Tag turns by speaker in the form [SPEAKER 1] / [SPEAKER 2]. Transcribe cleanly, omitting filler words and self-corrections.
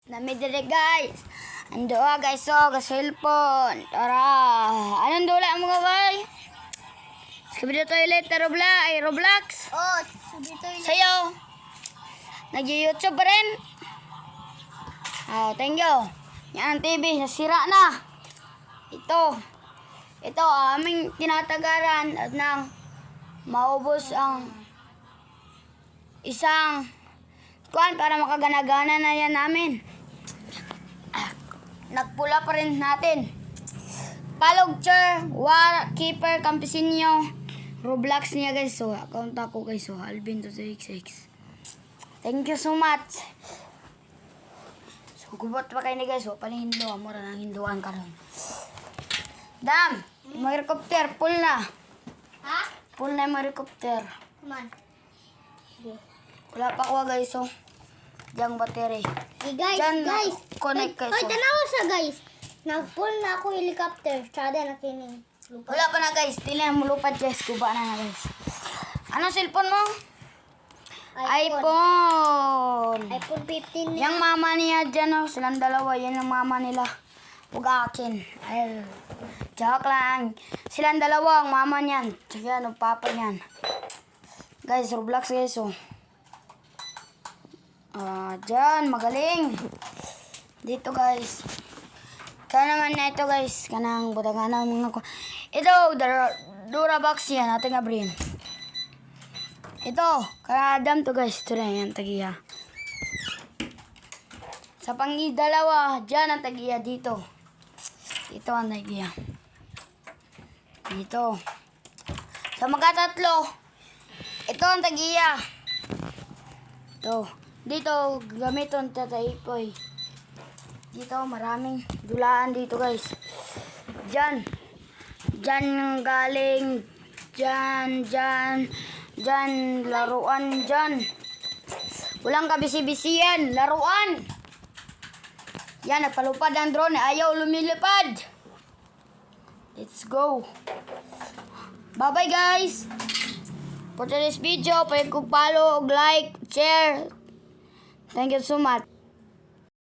[SPEAKER 1] Namidiri guys. Ando guys, so cellphone. Tara. Anong dula mo guys? Sabi toilet na Roblox.
[SPEAKER 2] Oh, sabi toilet.
[SPEAKER 1] Sayo. Nag-YouTube pa rin. Oh, thank you. Yan ang TV, nasira na. Ito aming tinatagaran at nang maubos ang isang kuan para makagana-gana na yan namin. Nagpula pa rin natin. Palogcher, Keeper, Campesinho, Roblox niya guys. So, account ako guys. So, Alvin266. Thank you so much. So, gubot pa kayo ni guys. So, panihindo. Mura nang hinduan ka ron. Dam! Yung mga helicopter, full na.
[SPEAKER 2] Ha?
[SPEAKER 1] Full na yung mga helicopter.
[SPEAKER 2] Man.
[SPEAKER 1] Wala pa ko guys. So, diyang battery.
[SPEAKER 2] Hey guys,
[SPEAKER 1] Diyan,
[SPEAKER 2] guys.
[SPEAKER 1] connect kayo.
[SPEAKER 2] Hoy, tanaw sa guys. Nag-pull na ako helicopter. Tsada na kining.
[SPEAKER 1] Wala pa na guys. Tila mo lupad guys. Kuba na guys. Anong cellphone mo? iPhone.
[SPEAKER 2] iPhone 15
[SPEAKER 1] Yang mama niya dyan, oh, silang dalawa, yan ang mama nila. Huwag akin. Ay, joke lang. Silang dalawa, ang mama niyan. Tsaka ang papa niyan. Guys, Roblox guys, oh. Dyan, magaling. Dito guys. Kaya naman na ito guys. Kanang butangan ng mga ko. Ito, Durabox yan, ating abrin. Ito, kaya Adam to guys. Ito na yan, tagiya. Sa pangidalawa, dyan ang tagiya dito. Ito ang tagiya. Dito. Sa magkatatlo, ito ang tagiya. Ito. Dito, gamiton tataipoy. Dito, maraming dulaan dito guys. Dyan. Dyan galing. Dyan, laruan dyan. Walang kabisi-bisiyan, laruan. Yan, nagpalupad ang drone. Ayaw lumilipad. Let's go. Bye-bye guys. For today's video, pwede kong follow, like, share. Thank you so much.